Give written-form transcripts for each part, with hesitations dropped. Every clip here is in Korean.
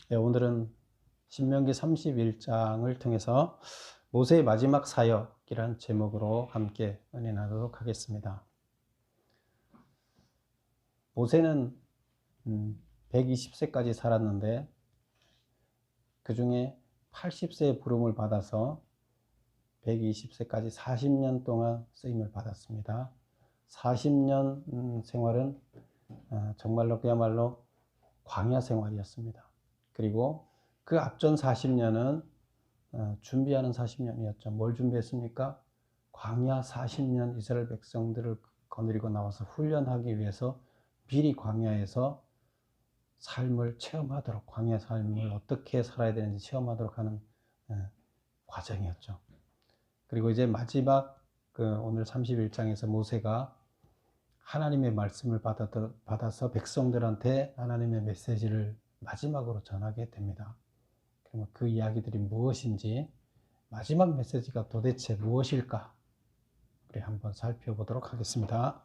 네, 오늘은 신명기 31장을 통해서 모세의 마지막 사역이란 제목으로 함께 은혜 나누도록 하겠습니다. 모세는 120세까지 살았는데 그 중에 80세의 부름을 받아서 120세까지 40년 동안 쓰임을 받았습니다. 40년 생활은 정말로 그야말로 광야 생활이었습니다. 그리고 그 앞전 40년은 준비하는 40년이었죠. 뭘 준비했습니까? 광야 40년 이스라엘 백성들을 거느리고 나와서 훈련하기 위해서 미리 광야에서 삶을 체험하도록, 광야 삶을 어떻게 살아야 되는지 체험하도록 하는 과정이었죠. 그리고 이제 마지막 오늘 31장에서 모세가 하나님의 말씀을 받아서 백성들한테 하나님의 메시지를 마지막으로 전하게 됩니다. 그러면 그 이야기들이 무엇인지, 마지막 메시지가 도대체 무엇일까? 우리 한번 살펴보도록 하겠습니다.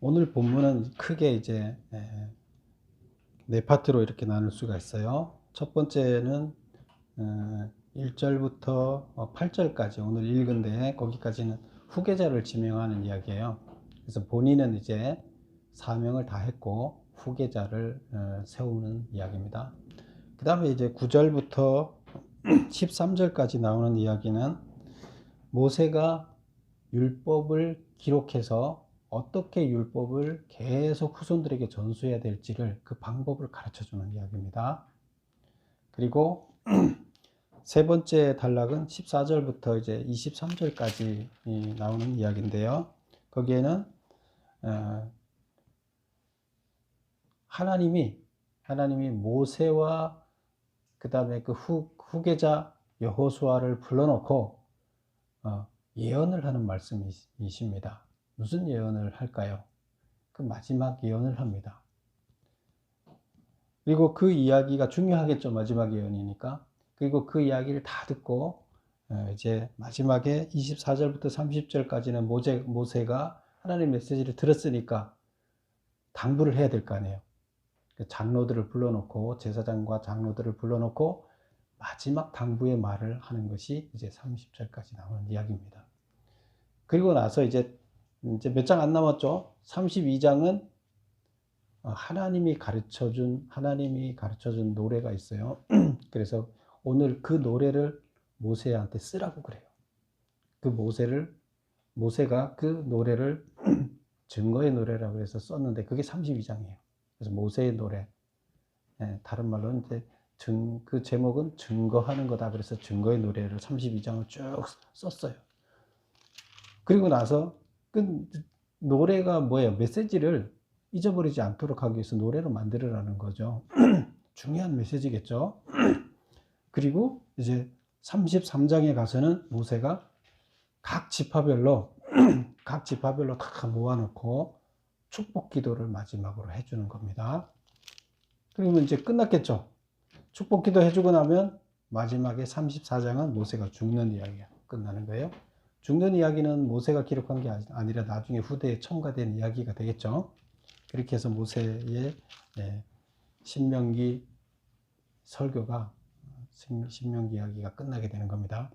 오늘 본문은 크게 이제 네 파트로 이렇게 나눌 수가 있어요. 첫 번째는 1절부터 8절까지 오늘 읽은데, 거기까지는 후계자를 지명하는 이야기예요. 그래서 본인은 이제 사명을 다 했고 후계자를 세우는 이야기입니다. 그 다음에 이제 9절부터 13절까지 나오는 이야기는 모세가 율법을 기록해서 어떻게 율법을 계속 후손들에게 전수해야 될지를, 그 방법을 가르쳐 주는 이야기입니다. 그리고 세 번째 단락은 14절부터 이제 23절까지 나오는 이야기인데요. 거기에는 하나님이 모세와 그 다음에 그 후계자 여호수아를 불러놓고 예언을 하는 말씀이십니다. 무슨 예언을 할까요? 그 마지막 예언을 합니다. 그리고 그 이야기가 중요하겠죠. 마지막 예언이니까. 그리고 그 이야기를 다 듣고 이제 마지막에 24절부터 30절까지는 모세가 하나님의 메시지를 들었으니까 당부를 해야 될 거 아니에요. 장로들을 불러놓고, 제사장과 장로들을 불러놓고 마지막 당부의 말을 하는 것이 이제 30절까지 나오는 이야기입니다. 그리고 나서 이제 몇 장 안 남았죠. 32장은 하나님이 가르쳐준 노래가 있어요. 그래서 오늘 그 노래를 모세한테 쓰라고 그래요. 모세가 그 노래를 증거의 노래라고 해서 썼는데, 그게 32장이에요. 그래서 모세의 노래, 다른 말로는 이제 그 제목은 증거하는 거다. 그래서 증거의 노래를 32장을 쭉 썼어요. 그리고 나서 그 노래가 뭐예요? 메시지를 잊어버리지 않도록 하기 위해서 노래로 만들으라는 거죠. 중요한 메시지겠죠. 그리고 이제 33장에 가서는 모세가 각 지파별로 다 모아놓고 축복 기도를 마지막으로 해주는 겁니다. 그러면 이제 끝났겠죠. 축복 기도 해주고 나면 마지막에 34장은 모세가 죽는 이야기가 끝나는 거예요. 죽는 이야기는 모세가 기록한 게 아니라 나중에 후대에 첨가된 이야기가 되겠죠. 그렇게 해서 모세의 신명기 설교가, 신명기 이야기가 끝나게 되는 겁니다.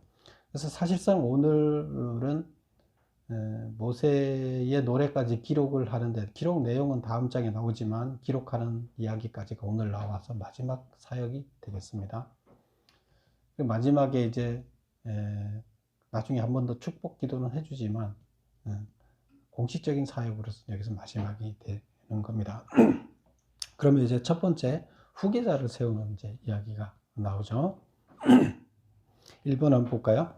그래서 사실상 오늘은 모세의 노래까지 기록을 하는데, 기록 내용은 다음 장에 나오지만 기록하는 이야기까지가 오늘 나와서 마지막 사역이 되겠습니다. 마지막에 이제 나중에 한 번 더 축복 기도는 해주지만 공식적인 사역으로서 여기서 마지막이 되는 겁니다. 그러면 이제 첫 번째 후계자를 세우는 이제 이야기가 나오죠. 1번 한번 볼까요?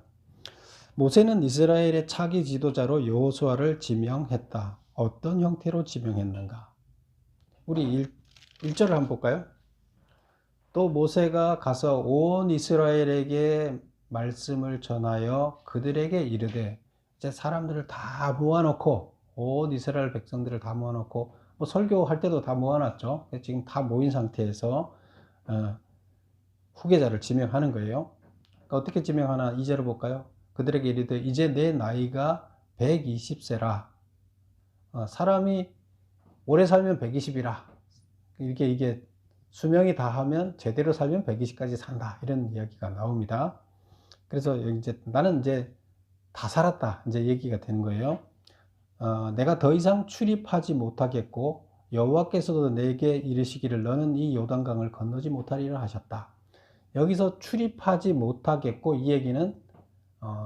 모세는 이스라엘의 차기 지도자로 여호수아를 지명했다. 어떤 형태로 지명했는가? 우리 1절을 한번 볼까요? 또 모세가 가서 온 이스라엘에게 말씀을 전하여 그들에게 이르되, 이제 사람들을 다 모아놓고, 온 이스라엘 백성들을 다 모아놓고, 뭐 설교할 때도 다 모아놨죠. 지금 다 모인 상태에서 후계자를 지명하는 거예요. 그러니까 어떻게 지명하나 2절을 볼까요? 그들에게 이르되 이제 내 나이가 120세라. 사람이 오래 살면 120이라. 이게 수명이 다하면 제대로 살면 120까지 산다 이런 이야기가 나옵니다. 그래서 이제 나는 이제 다 살았다 이제 얘기가 되는 거예요. 내가 더 이상 출입하지 못하겠고 여호와께서도 내게 이르시기를 너는 이 요단강을 건너지 못하리라 하셨다. 여기서 출입하지 못하겠고 이 얘기는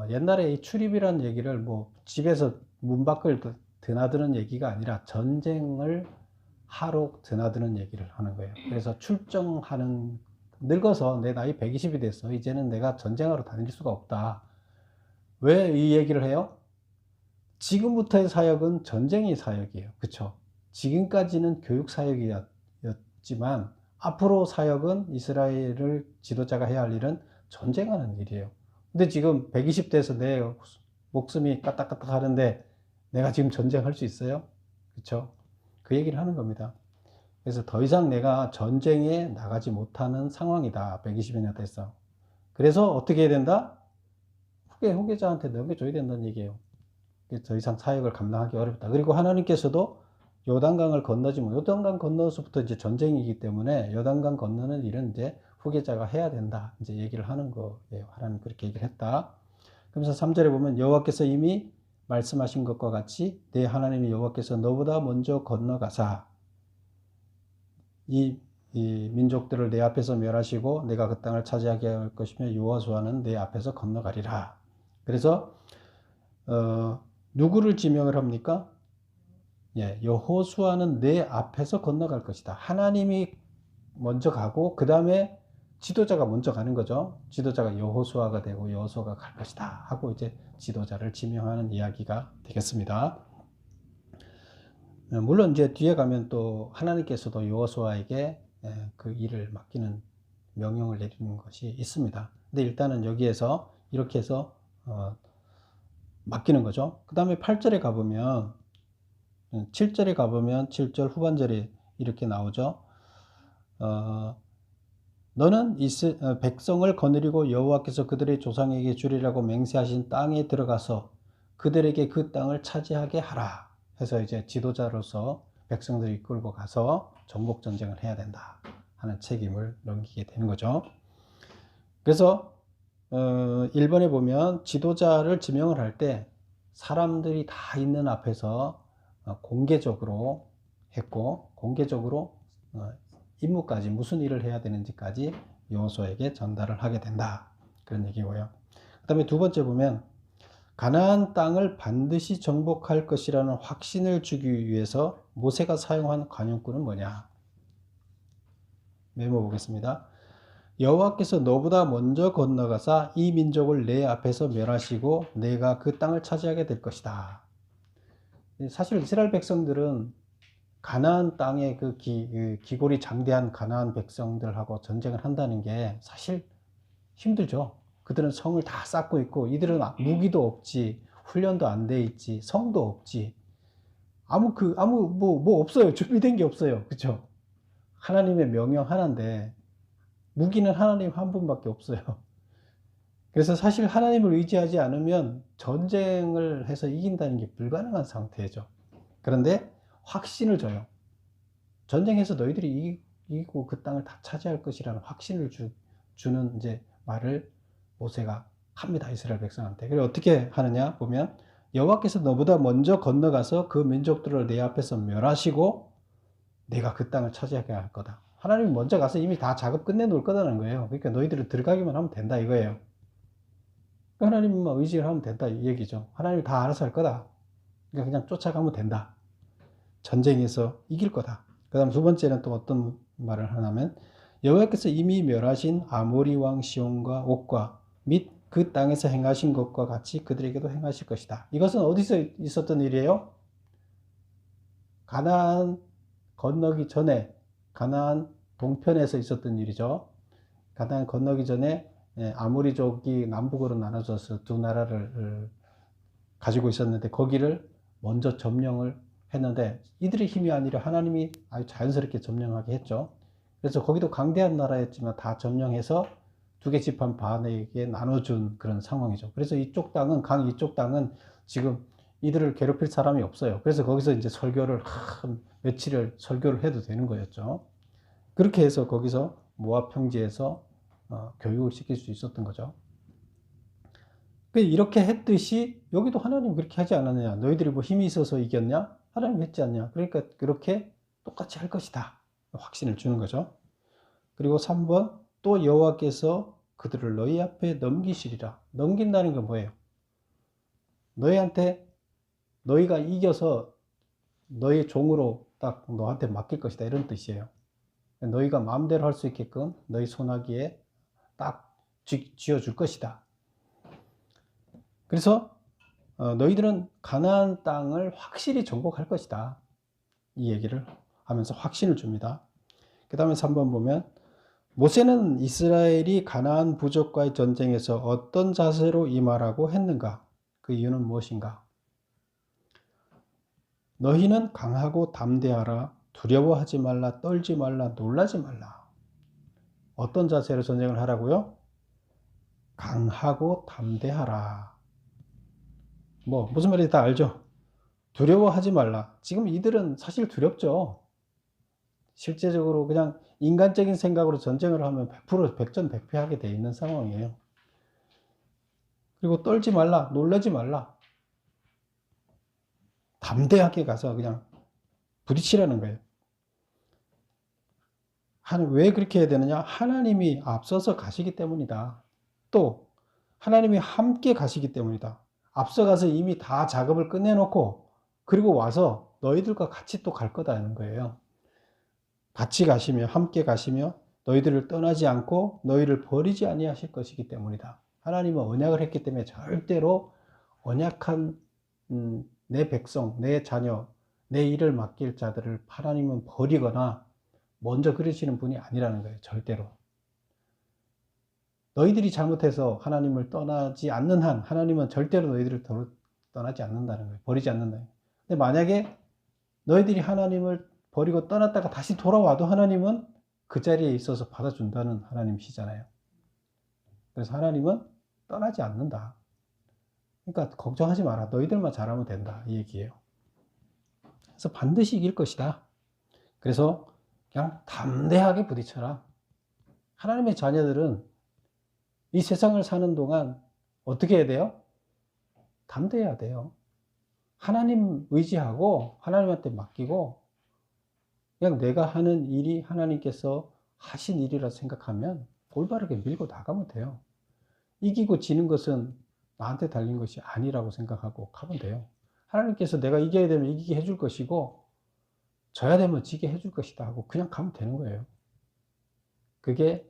옛날에 이 출입이라는 얘기를 뭐 집에서 문 밖을 드나드는 얘기가 아니라 전쟁을 하러 드나드는 얘기를 하는 거예요. 그래서 출정하는, 늙어서 내 나이 120이 됐어. 이제는 내가 전쟁하러 다닐 수가 없다. 왜 이 얘기를 해요? 지금부터의 사역은 전쟁의 사역이에요. 그쵸? 지금까지는 교육 사역이었지만 앞으로 사역은 이스라엘을 지도자가 해야 할 일은 전쟁하는 일이에요. 근데 지금 120대에서 내 목숨이 까딱까딱 하는데 내가 지금 전쟁할 수 있어요? 그쵸? 그 얘기를 하는 겁니다. 그래서 더 이상 내가 전쟁에 나가지 못하는 상황이다. 120이나 됐어. 그래서 어떻게 해야 된다? 후계자한테 넘겨줘야 된다는 얘기예요. 더 이상 사역을 감당하기 어렵다. 그리고 하나님께서도 요단강을 건너지 못, 요단강 건너서부터 이제 전쟁이기 때문에 요단강 건너는 일은 이제 후계자가 해야 된다. 이제 얘기를 하는 거예요. 하나님 그렇게 얘기를 했다. 그러면서 3절에 보면 여호와께서 이미 말씀하신 것과 같이 내 하나님이 여호와께서 너보다 먼저 건너가사 이 민족들을 내 앞에서 멸하시고 내가 그 땅을 차지하게 할 것이며 여호수아는 내 앞에서 건너가리라. 그래서 누구를 지명을 합니까? 예, 여호수아는 내 앞에서 건너갈 것이다. 하나님이 먼저 가고 그 다음에 지도자가 먼저 가는 거죠. 지도자가 여호수아가 되고 여호수아가 갈 것이다 하고 이제 지도자를 지명하는 이야기가 되겠습니다. 물론 이제 뒤에 가면 또 하나님께서도 여호수아에게 그 일을 맡기는 명령을 내리는 것이 있습니다. 근데 일단은 여기에서 이렇게 해서 맡기는 거죠. 그 다음에 8절에 가보면 7절에 가보면 7절 후반절에 이렇게 나오죠. 너는 백성을 거느리고 여호와께서 그들의 조상에게 주리라고 맹세하신 땅에 들어가서 그들에게 그 땅을 차지하게 하라 해서 이제 지도자로서 백성들을 이끌고 가서 정복 전쟁을 해야 된다 하는 책임을 넘기게 되는 거죠. 그래서 1번에 보면 지도자를 지명을 할 때 사람들이 다 있는 앞에서 공개적으로 했고 공개적으로 임무까지 무슨 일을 해야 되는지까지 여호수아에게 전달을 하게 된다 그런 얘기고요. 그 다음에 두 번째 보면 가나안 땅을 반드시 정복할 것이라는 확신을 주기 위해서 모세가 사용한 관용구는 뭐냐? 메모 보겠습니다. 여호와께서 너보다 먼저 건너가사 이 민족을 내 앞에서 멸하시고 내가 그 땅을 차지하게 될 것이다. 사실 이스라엘 백성들은 가나안 땅의 그 기골이 장대한 가나안 백성들하고 전쟁을 한다는 게 사실 힘들죠. 그들은 성을 다 쌓고 있고 이들은 무기도 없지, 훈련도 안 돼 있지, 성도 없지. 뭐 없어요. 준비된 게 없어요. 그렇죠? 하나님의 명령 하나인데 무기는 하나님 한 분밖에 없어요. 그래서 사실 하나님을 의지하지 않으면 전쟁을 해서 이긴다는 게 불가능한 상태죠. 그런데 확신을 줘요. 전쟁에서 너희들이 이기고 그 땅을 다 차지할 것이라는 확신을 주는 이제 말을 모세가 합니다. 이스라엘 백성한테. 그리고 어떻게 하느냐 보면 여호와께서 너보다 먼저 건너가서 그 민족들을 내 앞에서 멸하시고 내가 그 땅을 차지하게 할 거다. 하나님이 먼저 가서 이미 다 작업 끝내 놓을 거다는 거예요. 그러니까 너희들은 들어가기만 하면 된다 이거예요. 하나님만 의지를 하면 된다 이 얘기죠. 하나님이 다 알아서 할 거다. 그러니까 그냥 쫓아가면 된다. 전쟁에서 이길 거다. 그 다음 두 번째는 또 어떤 말을 하냐면 여호와께서 이미 멸하신 아모리 왕 시온과 옥과 및 그 땅에서 행하신 것과 같이 그들에게도 행하실 것이다. 이것은 어디서 있었던 일이에요? 가나안 건너기 전에 가나안 동편에서 있었던 일이죠. 가나안 건너기 전에 아모리족이 남북으로 나눠져서 두 나라를 가지고 있었는데 거기를 먼저 점령을 했는데 이들의 힘이 아니라 하나님이 아주 자연스럽게 점령하게 했죠. 그래서 거기도 강대한 나라였지만 다 점령해서 두 개 지판 반에게 나눠준 그런 상황이죠. 그래서 이쪽 땅은 이쪽 땅은 지금 이들을 괴롭힐 사람이 없어요. 그래서 거기서 이제 설교를 며칠을 설교를 해도 되는 거였죠. 그렇게 해서 거기서 모압 평지에서 교육을 시킬 수 있었던 거죠. 이렇게 했듯이 여기도 하나님 그렇게 하지 않았느냐. 너희들이 뭐 힘이 있어서 이겼냐? 하나님 했지 않냐. 그러니까 그렇게 똑같이 할 것이다. 확신을 주는 거죠. 그리고 3번, 또 여호와께서 그들을 너희 앞에 넘기시리라. 넘긴다는 건 뭐예요? 너희한테, 너희가 이겨서 너희 종으로 딱 너한테 맡길 것이다. 이런 뜻이에요. 너희가 마음대로 할 수 있게끔 너희 손아귀에 딱 쥐어줄 것이다. 그래서 너희들은 가나안 땅을 확실히 정복할 것이다. 이 얘기를 하면서 확신을 줍니다. 그 다음에 3번 보면 모세는 이스라엘이 가나안 부족과의 전쟁에서 어떤 자세로 임하라고 했는가? 그 이유는 무엇인가? 너희는 강하고 담대하라. 두려워하지 말라. 떨지 말라. 놀라지 말라. 어떤 자세로 전쟁을 하라고요? 강하고 담대하라. 무슨 말인지 다 알죠? 두려워하지 말라. 지금 이들은 사실 두렵죠. 실제적으로 그냥 인간적인 생각으로 전쟁을 하면 100% 백전백패하게 돼 있는 상황이에요. 그리고 떨지 말라. 놀라지 말라. 담대하게 가서 그냥 부딪히라는 거예요. 왜 그렇게 해야 되느냐? 하나님이 앞서서 가시기 때문이다. 또 하나님이 함께 가시기 때문이다. 앞서가서 이미 다 작업을 끝내놓고 그리고 와서 너희들과 같이 또 갈 거다는 거예요. 같이 가시며 함께 가시며 너희들을 떠나지 않고 너희를 버리지 아니하실 것이기 때문이다. 하나님은 언약을 했기 때문에 절대로 언약한 내 백성, 내 자녀, 내 일을 맡길 자들을 하나님은 버리거나 먼저 그러시는 분이 아니라는 거예요. 절대로. 너희들이 잘못해서 하나님을 떠나지 않는 한 하나님은 절대로 너희들을 떠나지 않는다는 거예요. 버리지 않는다. 근데 만약에 너희들이 하나님을 버리고 떠났다가 다시 돌아와도 하나님은 그 자리에 있어서 받아준다는 하나님이시잖아요. 그래서 하나님은 떠나지 않는다. 그러니까 걱정하지 마라. 너희들만 잘하면 된다. 이 얘기예요. 그래서 반드시 이길 것이다. 그래서 그냥 담대하게 부딪혀라. 하나님의 자녀들은 이 세상을 사는 동안 어떻게 해야 돼요? 담대해야 돼요. 하나님 의지하고 하나님한테 맡기고 그냥 내가 하는 일이 하나님께서 하신 일이라 생각하면 올바르게 밀고 나가면 돼요. 이기고 지는 것은 나한테 달린 것이 아니라고 생각하고 가면 돼요. 하나님께서 내가 이겨야 되면 이기게 해줄 것이고 져야 되면 지게 해줄 것이다 하고 그냥 가면 되는 거예요. 그게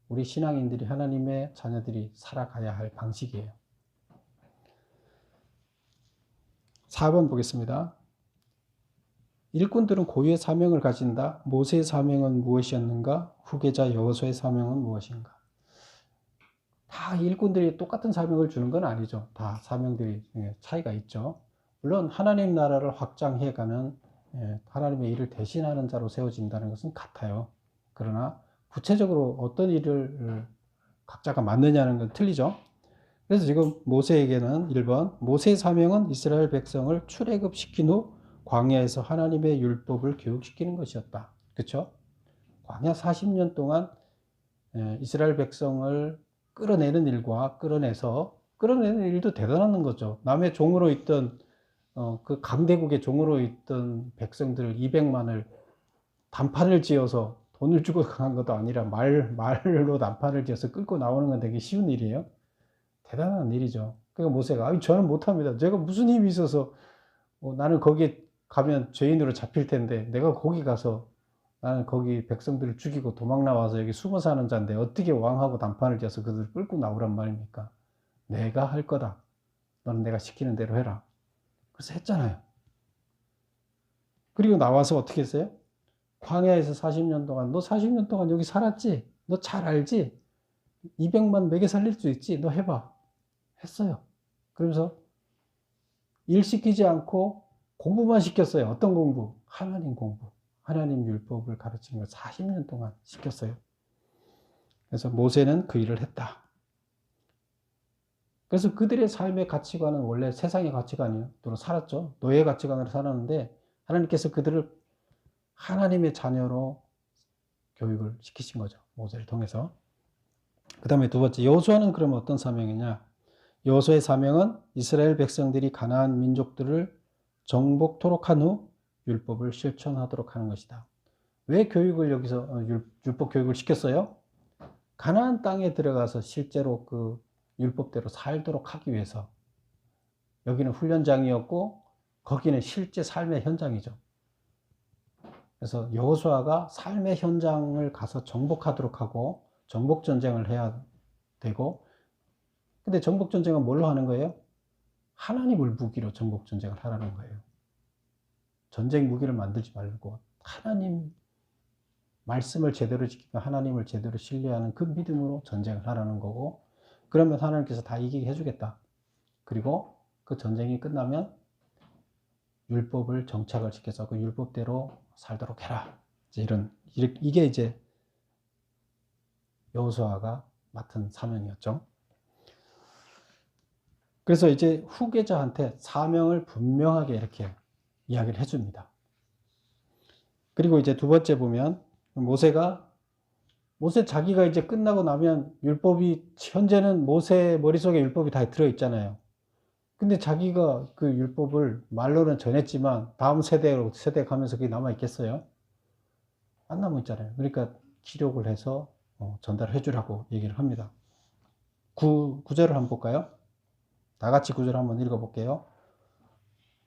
우리 신앙인들이 하나님의 자녀들이 살아가야 할 방식이에요. 4번 보겠습니다. 일꾼들은 고유의 사명을 가진다. 모세의 사명은 무엇이었는가? 후계자 여호수아의 사명은 무엇인가? 다 일꾼들이 똑같은 사명을 주는 건 아니죠. 다 사명들이 차이가 있죠. 물론 하나님 나라를 확장해가는 하나님의 일을 대신하는 자로 세워진다는 것은 같아요. 그러나 구체적으로 어떤 일을 각자가 맡느냐는 건 틀리죠. 그래서 지금 모세에게는 1번 모세의 사명은 이스라엘 백성을 출애굽시킨 후 광야에서 하나님의 율법을 교육시키는 것이었다. 그렇죠? 광야 40년 동안 이스라엘 백성을 끌어내는 일과 끌어내는 일도 대단한 거죠. 남의 종으로 있던 그 강대국의 종으로 있던 백성들 200만을 단판을 지어서 돈을 주고 강한 것도 아니라 말로 단판을 지어서 끌고 나오는 건 되게 쉬운 일이에요. 대단한 일이죠. 그러니까 모세가 저는 못합니다. 제가 무슨 힘이 있어서 나는 거기에 가면 죄인으로 잡힐 텐데 내가 거기 가서 나는 거기 백성들을 죽이고 도망 나와서 여기 숨어 사는 자인데 어떻게 왕하고 단판을 지어서 그들을 끌고 나오란 말입니까? 내가 할 거다. 너는 내가 시키는 대로 해라. 그래서 했잖아요. 그리고 나와서 어떻게 했어요? 광야에서 40년 동안 너 40년 동안 여기 살았지? 너 잘 알지? 200만 먹여 살릴 수 있지? 너 해봐. 했어요. 그러면서 일 시키지 않고 공부만 시켰어요. 어떤 공부? 하나님 공부. 하나님 율법을 가르치는 걸 40년 동안 시켰어요. 그래서 모세는 그 일을 했다. 그래서 그들의 삶의 가치관은 원래 세상의 가치관으로 살았죠. 노예의 가치관으로 살았는데 하나님께서 그들을 하나님의 자녀로 교육을 시키신 거죠. 모세를 통해서. 그 다음에 두 번째, 여호수아는 그러면 어떤 사명이냐? 여호수아의 사명은 이스라엘 백성들이 가나안 민족들을 정복토록 한 후 율법을 실천하도록 하는 것이다. 왜 교육을 여기서 율법 교육을 시켰어요? 가나안 땅에 들어가서 실제로 그 율법대로 살도록 하기 위해서. 여기는 훈련장이었고 거기는 실제 삶의 현장이죠. 그래서 여호수아가 삶의 현장을 가서 정복하도록 하고 정복 전쟁을 해야 되고, 근데 정복 전쟁은 뭘로 하는 거예요? 하나님을 무기로 정복 전쟁을 하라는 거예요. 전쟁 무기를 만들지 말고 하나님 말씀을 제대로 지키고 하나님을 제대로 신뢰하는 그 믿음으로 전쟁을 하라는 거고, 그러면 하나님께서 다 이기게 해주겠다. 그리고 그 전쟁이 끝나면 율법을 정착을 시켜서 그 율법대로 살도록 해라. 이게 이제 여호수아가 맡은 사명이었죠. 그래서 이제 후계자한테 사명을 분명하게 이렇게 이야기를 해줍니다. 그리고 이제 두 번째 보면 모세 자기가 이제 끝나고 나면 율법이, 현재는 모세 머릿속에 율법이 다 들어있잖아요. 근데 자기가 그 율법을 말로는 전했지만 다음 세대 가면서 그게 남아있겠어요? 안 남아있잖아요. 그러니까 기록을 해서 전달해 주라고 얘기를 합니다. 구절을 한번 볼까요? 다 같이 구절 한번 읽어볼게요.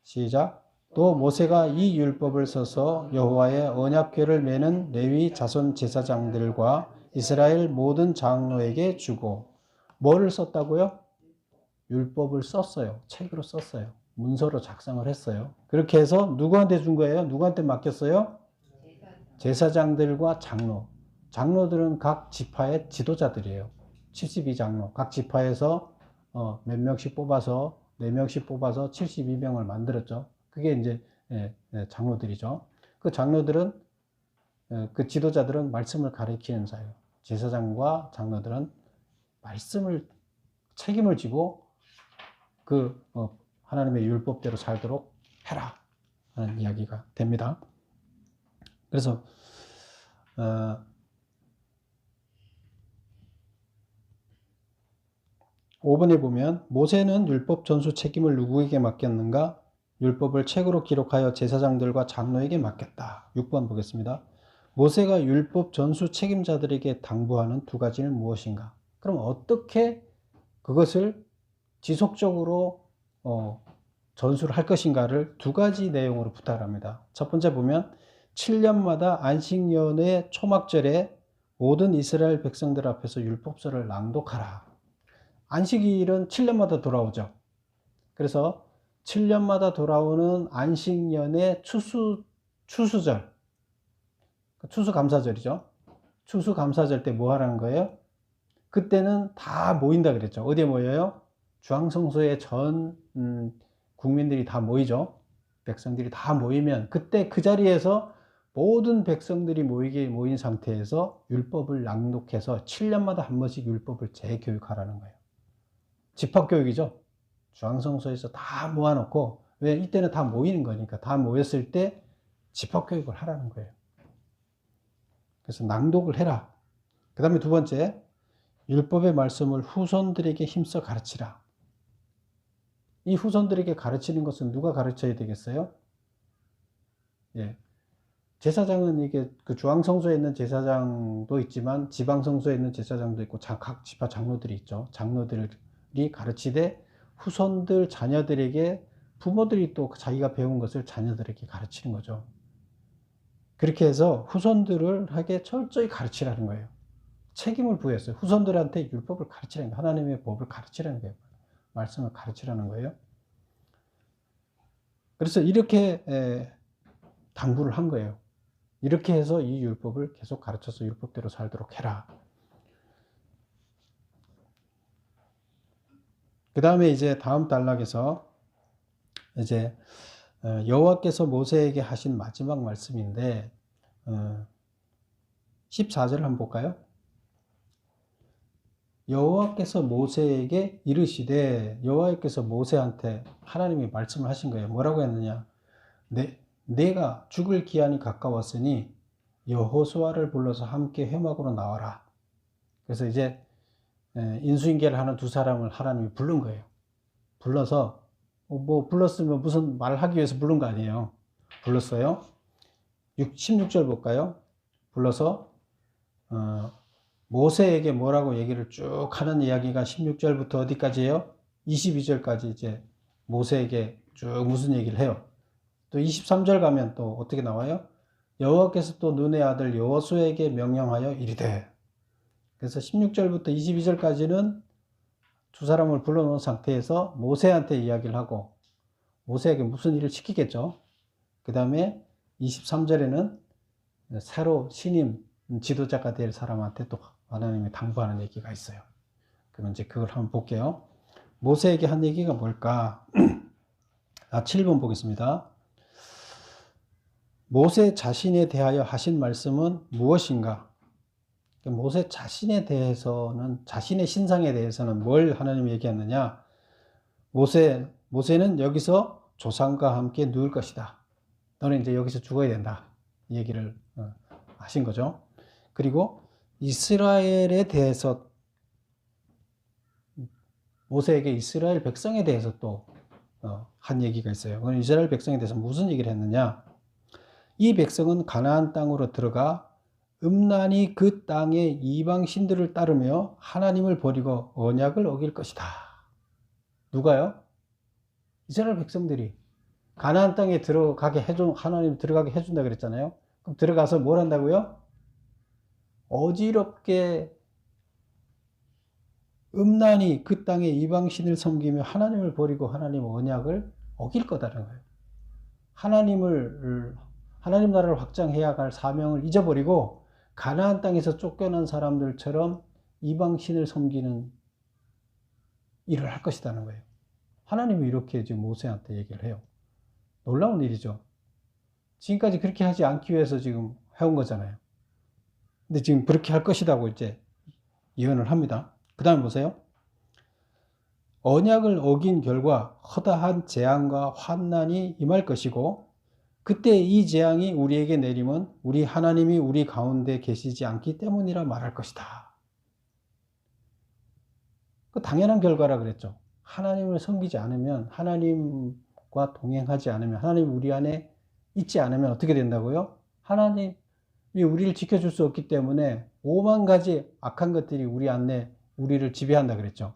시작. 또 모세가 이 율법을 써서 여호와의 언약궤를 메는 레위 자손 제사장들과 이스라엘 모든 장로에게 주고. 뭐를 썼다고요? 율법을 썼어요. 책으로 썼어요. 문서로 작성을 했어요. 그렇게 해서 누구한테 준 거예요? 누구한테 맡겼어요? 제사장들과 장로. 장로들은 각 지파의 지도자들이에요. 72장로. 각 지파에서 몇 명씩 뽑아서 4명씩 뽑아서 72명을 만들었죠. 그게 이제 장로들이죠. 그 장로들은, 그 지도자들은 말씀을 가르치는 자예요. 제사장과 장로들은 말씀을, 책임을 지고 그 하나님의 율법대로 살도록 해라 하는 이야기가 됩니다. 그래서 5번에 보면 모세는 율법 전수 책임을 누구에게 맡겼는가? 율법을 책으로 기록하여 제사장들과 장로에게 맡겼다. 6번 보겠습니다. 모세가 율법 전수 책임자들에게 당부하는 두 가지는 무엇인가? 그럼 어떻게 그것을 지속적으로 전수를 할 것인가를 두 가지 내용으로 부탁을 합니다. 첫 번째 보면 7년마다 안식년의 초막절에 모든 이스라엘 백성들 앞에서 율법서를 낭독하라. 안식일은 7년마다 돌아오죠. 그래서 7년마다 돌아오는 안식년의 추수절, 추수감사절이죠. 추수감사절 때 뭐 하라는 거예요? 그때는 다 모인다 그랬죠. 어디에 모여요? 주황성소에 전 국민들이 다 모이죠. 백성들이 다 모이면 그때 그 자리에서 모든 백성들이 모인 상태에서 율법을 낭독해서 7년마다 한 번씩 율법을 재교육하라는 거예요. 집합교육이죠. 주황성소에서 다 모아놓고, 왜 이때는 다 모이는 거니까 다 모였을 때 집합교육을 하라는 거예요. 그래서 낭독을 해라. 그 다음에 두 번째, 율법의 말씀을 후손들에게 힘써 가르치라. 이 후손들에게 가르치는 것은 누가 가르쳐야 되겠어요? 예. 제사장은 이게 그 중앙성소에 있는 제사장도 있지만 지방성소에 있는 제사장도 있고 각 지파 장로들이 있죠. 장로들이 가르치되 후손들 자녀들에게, 부모들이 또 자기가 배운 것을 자녀들에게 가르치는 거죠. 그렇게 해서 후손들에게 철저히 가르치라는 거예요. 책임을 부여했어요. 후손들한테 율법을 가르치라는 거예요. 하나님의 법을 가르치라는 거예요. 말씀을 가르치라는 거예요. 그래서 이렇게 당부를 한 거예요. 이렇게 해서 이 율법을 계속 가르쳐서 율법대로 살도록 해라. 그 다음에 이제 다음 단락에서 이제 여호와께서 모세에게 하신 마지막 말씀인데 14절을 한번 볼까요? 여호와께서 모세에게 이르시되, 여호와께서 모세한테 하나님이 말씀을 하신 거예요. 뭐라고 했느냐? 내가 죽을 기한이 가까웠으니 여호수아를 불러서 함께 회막으로 나와라. 그래서 이제 인수인계를 하는 두 사람을 하나님이 부른 거예요. 불러서 뭐 불렀으면 무슨 말하기 위해서 부른 거 아니에요. 불렀어요. 16절 볼까요? 불러서 모세에게 뭐라고 얘기를 쭉 하는 이야기가 16절부터 어디까지예요? 22절까지 이제 모세에게 쭉 무슨 얘기를 해요. 또 23절 가면 또 어떻게 나와요? 여호와께서 또 눈의 아들 여호수아에게 명령하여 이르되. 그래서 16절부터 22절까지는 두 사람을 불러놓은 상태에서 모세한테 이야기를 하고 모세에게 무슨 일을 시키겠죠. 그 다음에 23절에는 새로 신임 지도자가 될 사람한테 또 하나님이 당부하는 얘기가 있어요. 그럼 이제 그걸 한번 볼게요. 모세에게 한 얘기가 뭘까? 7번 보겠습니다. 모세 자신에 대하여 하신 말씀은 무엇인가? 모세 자신에 대해서는, 자신의 신상에 대해서는 뭘 하나님이 얘기했느냐? 모세는 여기서 조상과 함께 누울 것이다. 너는 이제 여기서 죽어야 된다. 이 얘기를 하신 거죠. 그리고 이스라엘에 대해서, 모세에게 이스라엘 백성에 대해서 또 한 얘기가 있어요. 그럼 이스라엘 백성에 대해서 무슨 얘기를 했느냐? 이 백성은 가나안 땅으로 들어가 음란히 그 땅의 이방 신들을 따르며 하나님을 버리고 언약을 어길 것이다. 누가요? 이스라엘 백성들이 가나안 땅에 들어가게 하나님 들어가게 해준다 그랬잖아요. 그럼 들어가서 뭘 한다고요? 어지럽게 음란히 그 땅의 이방신을 섬기며 하나님을 버리고 하나님 언약을 어길 거다라는 거예요. 하나님 나라를 확장해야 할 사명을 잊어버리고 가나안 땅에서 쫓겨난 사람들처럼 이방신을 섬기는 일을 할 것이라는 거예요. 하나님이 이렇게 지금 모세한테 얘기를 해요. 놀라운 일이죠. 지금까지 그렇게 하지 않기 위해서 지금 해온 거잖아요. 근데 지금 그렇게 할 것이라고 이제 예언을 합니다. 그 다음에 보세요. 언약을 어긴 결과 허다한 재앙과 환난이 임할 것이고 그때 이 재앙이 우리에게 내림은 우리 하나님이 우리 가운데 계시지 않기 때문이라 말할 것이다. 그 당연한 결과라 그랬죠. 하나님을 섬기지 않으면, 하나님과 동행하지 않으면, 하나님 우리 안에 있지 않으면 어떻게 된다고요? 하나님이 우리를 지켜줄 수 없기 때문에 5만 가지 악한 것들이 우리 안에 우리를 지배한다 그랬죠.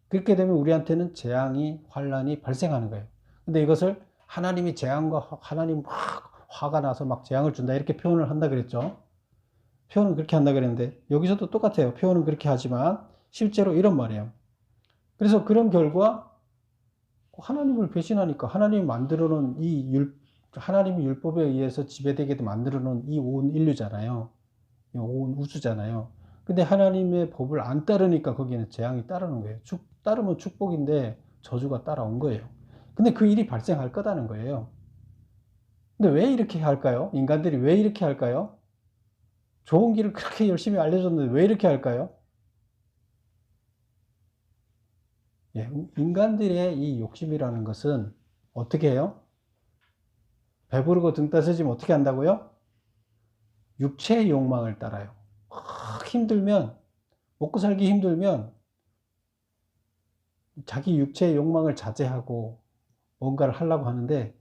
그렇게 되면 우리한테는 재앙이, 환난이 발생하는 거예요. 근데 이것을 하나님이 재앙과 하나님 막 화가 나서 막 재앙을 준다 이렇게 표현을 한다 그랬죠. 표현은 그렇게 한다 그랬는데 여기서도 똑같아요. 표현은 그렇게 하지만 실제로 이런 말이에요. 그래서 그런 결과 하나님을 배신하니까 하나님이 만들어 놓은 하나님의 율법에 의해서 지배되게 만들어 놓은 이 온 인류잖아요. 이 온 우주잖아요. 근데 하나님의 법을 안 따르니까 거기에는 재앙이 따르는 거예요. 따르면 축복인데 저주가 따라온 거예요. 근데 그 일이 발생할 거다는 거예요. 근데 왜 이렇게 할까요? 인간들이 왜 이렇게 할까요? 좋은 길을 그렇게 열심히 알려줬는데 왜 이렇게 할까요? 예, 인간들의 이 욕심이라는 것은 어떻게 해요? 배부르고 등 따스지면 어떻게 한다고요? 육체의 욕망을 따라요. 힘들면, 먹고 살기 힘들면 자기 육체의 욕망을 자제하고 뭔가를 하려고 하는데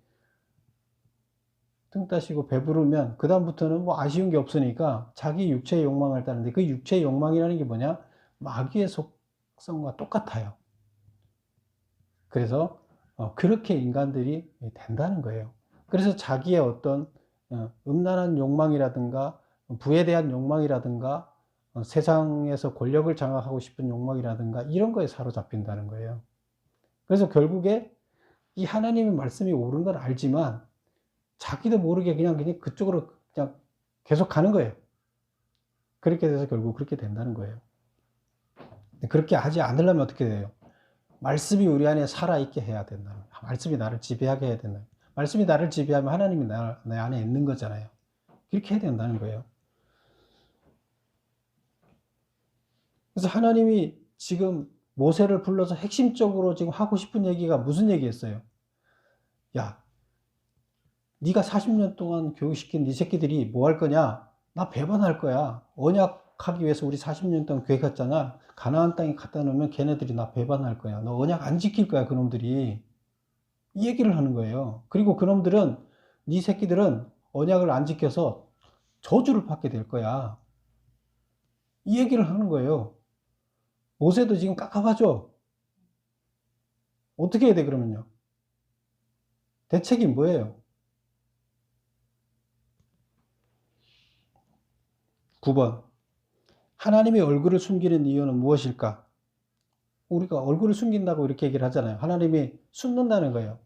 등 따시고 배부르면 그 다음부터는 뭐 아쉬운 게 없으니까 자기 육체의 욕망을 따르는데 그 육체의 욕망이라는 게 뭐냐? 마귀의 속성과 똑같아요. 그래서 그렇게 인간들이 된다는 거예요. 그래서 자기의 어떤 음란한 욕망이라든가 부에 대한 욕망이라든가 세상에서 권력을 장악하고 싶은 욕망이라든가 이런 거에 사로잡힌다는 거예요. 그래서 결국에 이 하나님의 말씀이 옳은 건 알지만 자기도 모르게 그냥 그쪽으로 그냥 계속 가는 거예요. 그렇게 돼서 결국 그렇게 된다는 거예요. 그렇게 하지 않으려면 어떻게 돼요? 말씀이 우리 안에 살아있게 해야 된다는 거예요. 말씀이 나를 지배하게 해야 된다. 말씀이 나를 지배하면 하나님이 내 안에 있는 거잖아요. 그렇게 해야 된다는 거예요. 그래서 하나님이 지금 모세를 불러서 핵심적으로 지금 하고 싶은 얘기가 무슨 얘기였어요? 야, 네가 40년 동안 교육시킨 네 새끼들이 뭐 할 거냐? 나 배반할 거야. 언약하기 위해서 우리 40년 동안 교회 갔잖아. 가나안 땅에 갖다 놓으면 걔네들이 나 배반할 거야. 너 언약 안 지킬 거야, 그놈들이. 이 얘기를 하는 거예요. 그리고 그놈들은, 네 새끼들은 언약을 안 지켜서 저주를 받게 될 거야. 이 얘기를 하는 거예요. 모세도 지금 깝깝하죠? 어떻게 해야 돼, 그러면요? 대책이 뭐예요? 9번. 하나님의 얼굴을 숨기는 이유는 무엇일까? 우리가 얼굴을 숨긴다고 이렇게 얘기를 하잖아요. 하나님이 숨는다는 거예요.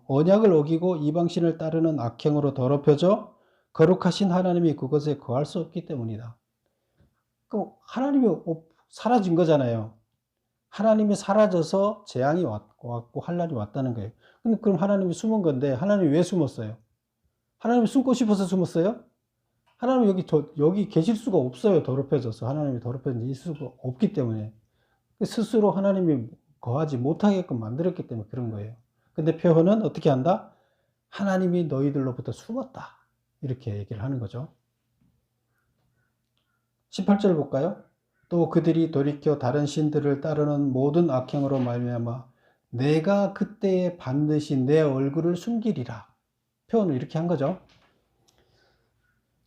언약을 어기고 이방신을 따르는 악행으로 더럽혀져 거룩하신 하나님이 그것에 거할 수 없기 때문이다. 그럼 하나님이 사라진 거잖아요. 하나님이 사라져서 재앙이 왔고 환란이 왔다는 거예요. 근데 그럼 하나님이 숨은 건데 하나님이 왜 숨었어요? 하나님이 숨고 싶어서 숨었어요? 하나님 여기 계실 수가 없어요. 더럽혀져서. 하나님이 더럽혀져 있을 수가 없기 때문에. 스스로 하나님이 거하지 못하게끔 만들었기 때문에 그런 거예요. 근데 표현은 어떻게 한다? 하나님이 너희들로부터 숨었다. 이렇게 얘기를 하는 거죠. 18절 볼까요? 또 그들이 돌이켜 다른 신들을 따르는 모든 악행으로 말미암아 내가 그때에 반드시 내 얼굴을 숨기리라. 표현을 이렇게 한 거죠.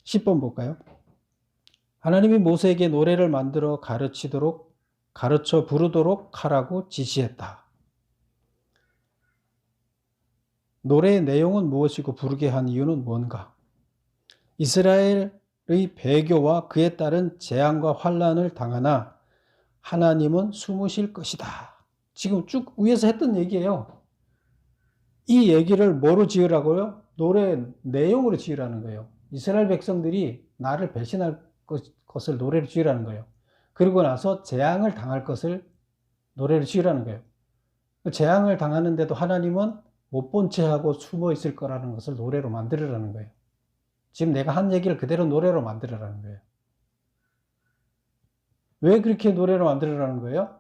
10번 볼까요? 하나님이 모세에게 노래를 만들어 가르쳐 부르도록 하라고 지시했다. 노래의 내용은 무엇이고 부르게 한 이유는 뭔가? 이스라엘의 배교와 그에 따른 재앙과 환란을 당하나 하나님은 숨으실 것이다. 지금 쭉 위에서 했던 얘기예요. 이 얘기를 뭐로 지으라고요? 노래 내용으로 지으라는 거예요. 이스라엘 백성들이 나를 배신할 것을 노래로 지으라는 거예요. 그러고 나서 재앙을 당할 것을 노래로 지으라는 거예요. 재앙을 당하는데도 하나님은 못 본 채 하고 숨어 있을 거라는 것을 노래로 만들으라는 거예요. 지금 내가 한 얘기를 그대로 노래로 만들으라는 거예요. 왜 그렇게 노래로 만들으라는 거예요?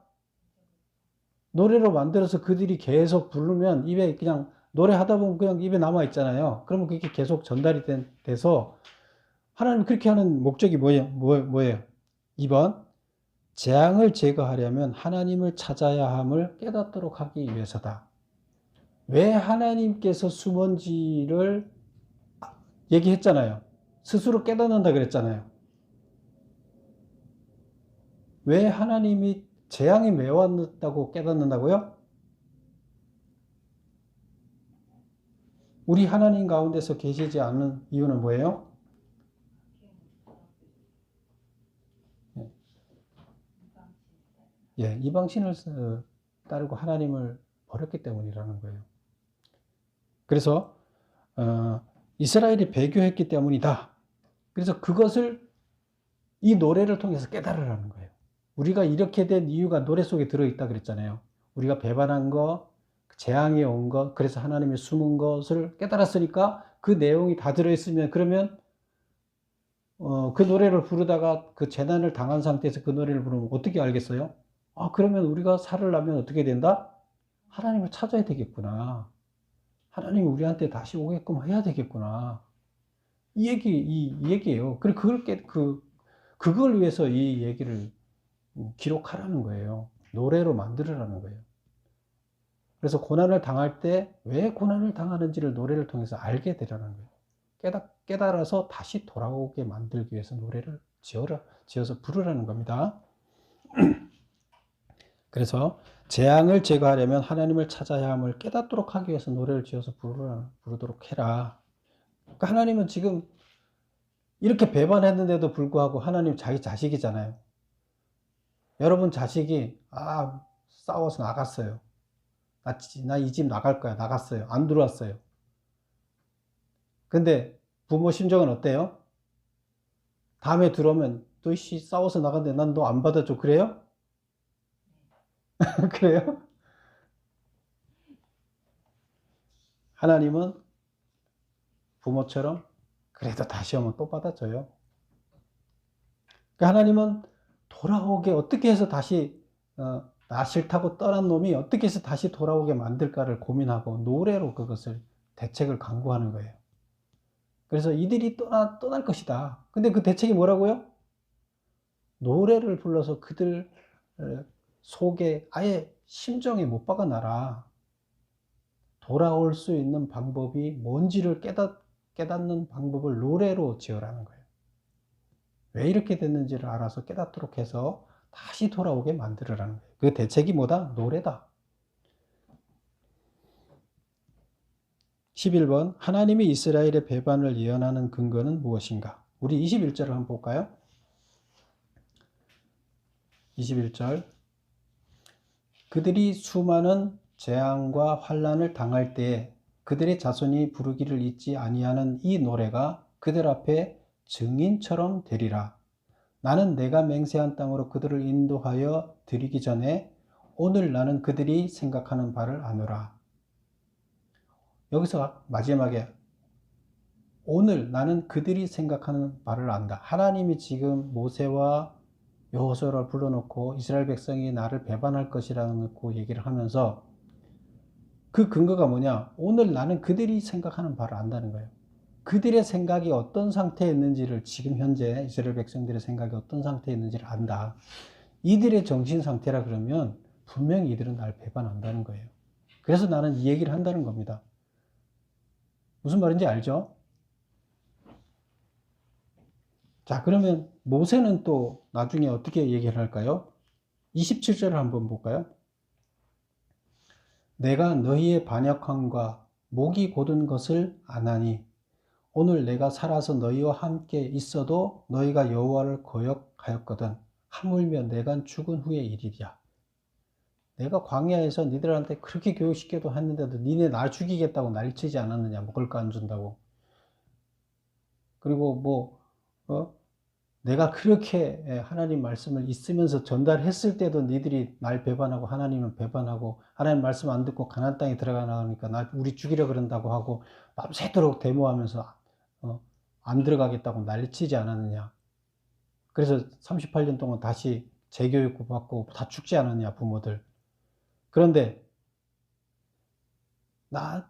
노래로 만들어서 그들이 계속 부르면 입에 그냥 노래하다 보면 그냥 입에 남아 있잖아요. 그러면 그게 계속 전달이 돼서 하나님 그렇게 하는 목적이 뭐예요? 2번. 재앙을 제거하려면 하나님을 찾아야 함을 깨닫도록 하기 위해서다. 왜 하나님께서 숨은지를 얘기했잖아요. 스스로 깨닫는다 그랬잖아요. 왜 하나님이 재앙이 매웠다고 깨닫는다고요? 우리 하나님 가운데서 계시지 않는 이유는 뭐예요? 예, 이방신을 따르고 하나님을 버렸기 때문이라는 거예요. 그래서 이스라엘이 배교했기 때문이다. 그래서 그것을 이 노래를 통해서 깨달으라는 거예요. 우리가 이렇게 된 이유가 노래 속에 들어있다 그랬잖아요. 우리가 배반한 거, 재앙이 온 것, 그래서 하나님이 숨은 것을 깨달았으니까 그 내용이 다 들어있으면 그러면 그 노래를 부르다가 그 재난을 당한 상태에서 그 노래를 부르면 어떻게 알겠어요? 아, 그러면 우리가 살으려면 어떻게 된다? 하나님을 찾아야 되겠구나. 하나님이 우리한테 다시 오게끔 해야 되겠구나. 이 얘기예요. 그리고 그걸 위해서 이 얘기를 기록하라는 거예요. 노래로 만들으라는 거예요. 그래서 고난을 당할 때 왜 고난을 당하는지를 노래를 통해서 알게 되라는 거예요. 깨달아서 다시 돌아오게 만들기 위해서 노래를 지어서 부르라는 겁니다. 그래서 재앙을 제거하려면 하나님을 찾아야 함을 깨닫도록 하기 위해서 노래를 지어서 부르도록 해라. 그러니까 하나님은 지금 이렇게 배반했는데도 불구하고 하나님 자기 자식이잖아요. 여러분 자식이 싸워서 나갔어요. 나 이 집 나갈 거야. 나갔어요. 안 들어왔어요. 근데 부모 심정은 어때요? 다음에 들어오면 또 싸워서 나갔는데 난 너 안 받아줘. 그래요? 그래요? 하나님은 부모처럼 그래도 다시 오면 또 받아줘요. 그러니까 하나님은 돌아오게 어떻게 해서 다시 나 싫다고 떠난 놈이 어떻게 해서 다시 돌아오게 만들까를 고민하고 노래로 그것을 대책을 강구하는 거예요. 그래서 이들이 떠날 것이다. 근데 그 대책이 뭐라고요? 노래를 불러서 그들 속에 아예 심정에 못 박아놔라. 돌아올 수 있는 방법이 뭔지를 깨닫는 방법을 노래로 지어라는 거예요. 왜 이렇게 됐는지를 알아서 깨닫도록 해서 다시 돌아오게 만들으라는 거예요. 그 대책이 뭐다? 노래다. 11번 하나님이 이스라엘의 배반을 예언하는 근거는 무엇인가? 우리 21절을 한번 볼까요? 21절 그들이 수많은 재앙과 환난을 당할 때에 그들의 자손이 부르기를 잊지 아니하는 이 노래가 그들 앞에 증인처럼 되리라. 나는 내가 맹세한 땅으로 그들을 인도하여 드리기 전에 오늘 나는 그들이 생각하는 바를 아노라. 여기서 마지막에 오늘 나는 그들이 생각하는 바를 안다. 하나님이 지금 모세와 여호수아를 불러놓고 이스라엘 백성이 나를 배반할 것이라고 얘기를 하면서 그 근거가 뭐냐? 오늘 나는 그들이 생각하는 바를 안다는 거예요. 그들의 생각이 어떤 상태에 있는지를 지금 현재 이스라엘 백성들의 생각이 어떤 상태에 있는지를 안다. 이들의 정신 상태라 그러면 분명히 이들은 날 배반한다는 거예요. 그래서 나는 이 얘기를 한다는 겁니다. 무슨 말인지 알죠? 자, 그러면 모세는 또 나중에 어떻게 얘기를 할까요? 27절을 한번 볼까요? 내가 너희의 반역함과 목이 곧은 것을 아나니 오늘 내가 살아서 너희와 함께 있어도 너희가 여호와를 거역하였거든 하물며 내가 죽은 후의 일이랴. 내가 광야에서 니들한테 그렇게 교육시켜도 했는데도 니네 나 죽이겠다고 난리치지 않았느냐. 먹을 거 안 준다고. 그리고 내가 그렇게 하나님 말씀을 있으면서 전달했을 때도 니들이 날 배반하고 하나님을 배반하고 하나님 말씀 안 듣고 가나안 땅에 들어가 나가니까 우리 죽이려 그런다고 하고 밤새도록 데모하면서 안 들어가겠다고 난리치지 않았느냐. 그래서 38년 동안 다시 재교육 받고 다 죽지 않았냐 부모들. 그런데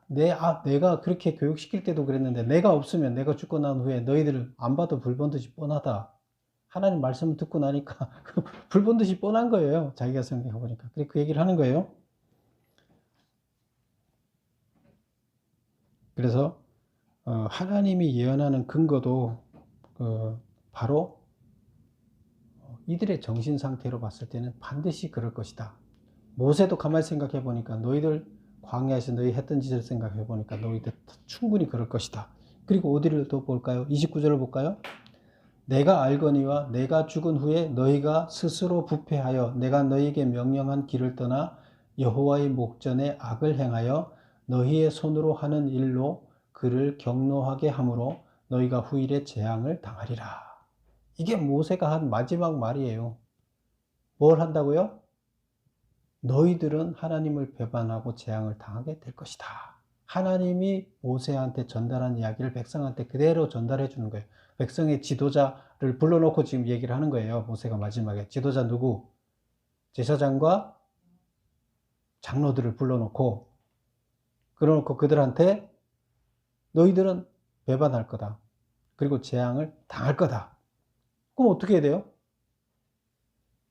내가 그렇게 교육시킬 때도 그랬는데 내가 없으면 내가 죽고 난 후에 너희들 안 봐도 불 본 듯이 뻔하다. 하나님 말씀을 듣고 나니까 불 본 듯이 뻔한 거예요. 자기가 생각해 보니까. 그래 그 얘기를 하는 거예요. 그래서 하나님이 예언하는 근거도 바로 이들의 정신 상태로 봤을 때는 반드시 그럴 것이다. 모세도 가만히 생각해 보니까 너희들 광야에서 너희 했던 짓을 생각해 보니까 너희들 충분히 그럴 것이다. 그리고 어디를 또 볼까요? 29절을 볼까요? 내가 알거니와 내가 죽은 후에 너희가 스스로 부패하여 내가 너희에게 명령한 길을 떠나 여호와의 목전에 악을 행하여 너희의 손으로 하는 일로 그를 경노하게 함으로 너희가 후일에 재앙을 당하리라. 이게 모세가 한 마지막 말이에요. 뭘 한다고요? 너희들은 하나님을 배반하고 재앙을 당하게 될 것이다. 하나님이 모세한테 전달한 이야기를 백성한테 그대로 전달해 주는 거예요. 백성의 지도자를 불러놓고 지금 얘기를 하는 거예요. 모세가 마지막에. 지도자 누구? 제사장과 장로들을 불러놓고 그러놓고 그들한테 너희들은 배반할 거다. 그리고 재앙을 당할 거다. 그럼 어떻게 해야 돼요?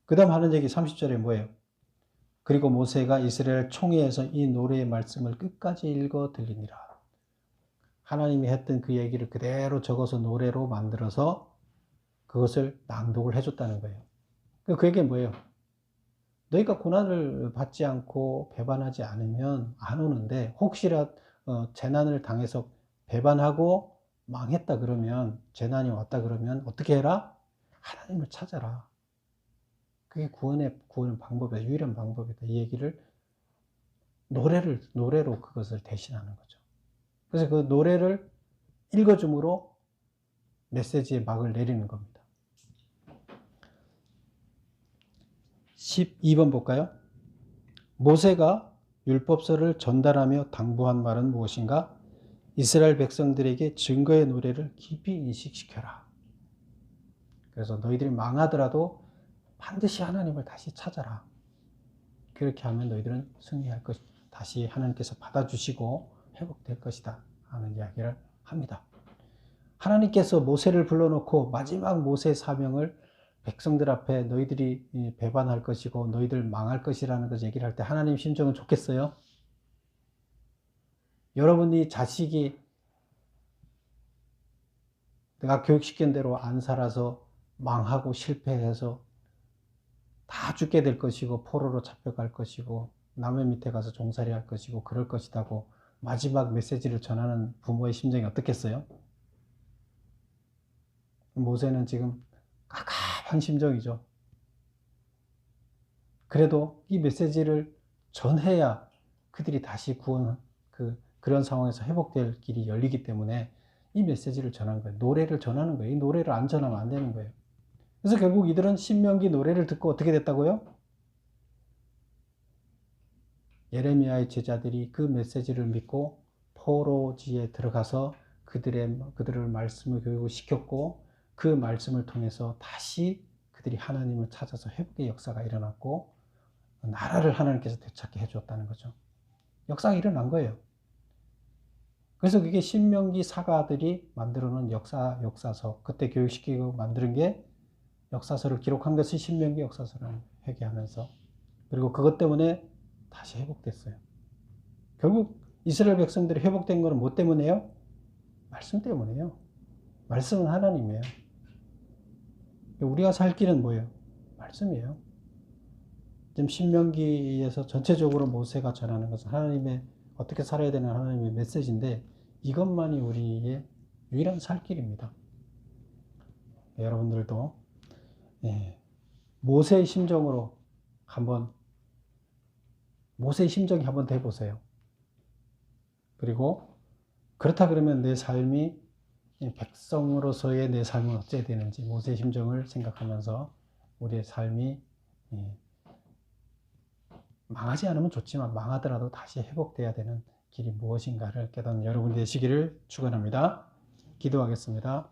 그 다음 하는 얘기 30절에 뭐예요? 그리고 모세가 이스라엘 총회에서 이 노래의 말씀을 끝까지 읽어 들리니라. 하나님이 했던 그 얘기를 그대로 적어서 노래로 만들어서 그것을 낭독을 해줬다는 거예요. 그 얘기가 뭐예요? 너희가 고난을 받지 않고 배반하지 않으면 안 오는데 혹시라도 재난을 당해서 배반하고 망했다 그러면 재난이 왔다 그러면 어떻게 해라? 하나님을 찾아라. 그게 구원의 방법이다. 유일한 방법이다. 이 얘기를 노래로 그것을 대신하는 거죠. 그래서 그 노래를 읽어줌으로 메시지의 막을 내리는 겁니다. 12번 볼까요? 모세가 율법서를 전달하며 당부한 말은 무엇인가? 이스라엘 백성들에게 증거의 노래를 깊이 인식시켜라. 그래서 너희들이 망하더라도 반드시 하나님을 다시 찾아라. 그렇게 하면 너희들은 승리할 것이다. 다시 하나님께서 받아주시고 회복될 것이다 하는 이야기를 합니다. 하나님께서 모세를 불러놓고 마지막 모세의 사명을 백성들 앞에 너희들이 배반할 것이고 너희들 망할 것이라는 것을 얘기를 할 때 하나님 심정은 좋겠어요? 여러분이 자식이 내가 교육시킨 대로 안 살아서 망하고 실패해서 다 죽게 될 것이고 포로로 잡혀갈 것이고 남의 밑에 가서 종살이 할 것이고 그럴 것이라고 마지막 메시지를 전하는 부모의 심정이 어떻겠어요? 모세는 지금 깝깝한 심정이죠. 그래도 이 메시지를 전해야 그들이 다시 그런 상황에서 회복될 길이 열리기 때문에 이 메시지를 전한 거예요. 노래를 전하는 거예요. 이 노래를 안 전하면 안 되는 거예요. 그래서 결국 이들은 신명기 노래를 듣고 어떻게 됐다고요? 예레미야의 제자들이 그 메시지를 믿고 포로지에 들어가서 그들을 말씀을 교육을 시켰고 그 말씀을 통해서 다시 그들이 하나님을 찾아서 회복의 역사가 일어났고 나라를 하나님께서 되찾게 해주었다는 거죠. 역사가 일어난 거예요. 그래서 그게 신명기 사가들이 만들어 놓은 역사서, 그때 교육시키고 만드는 게 역사서를 기록한 것이 신명기 역사서를 회개하면서, 그리고 그것 때문에 다시 회복됐어요. 결국 이스라엘 백성들이 회복된 것은 뭐 때문에요? 말씀 때문에요. 말씀은 하나님이에요. 우리가 살 길은 뭐예요? 말씀이에요. 지금 신명기에서 전체적으로 모세가 전하는 것은 하나님의 어떻게 살아야 되는 하나님의 메시지인데 이것만이 우리의 유일한 살 길입니다. 여러분들도 모세의 심정이 한번 돼보세요. 그리고 그렇다 그러면 내 삶이 백성으로서의 내 삶은 어찌해야 되는지 모세의 심정을 생각하면서 우리의 삶이 망하지 않으면 좋지만 망하더라도 다시 회복돼야 되는 길이 무엇인가를 깨닫는 여러분 되시기를 축원합니다. 기도하겠습니다.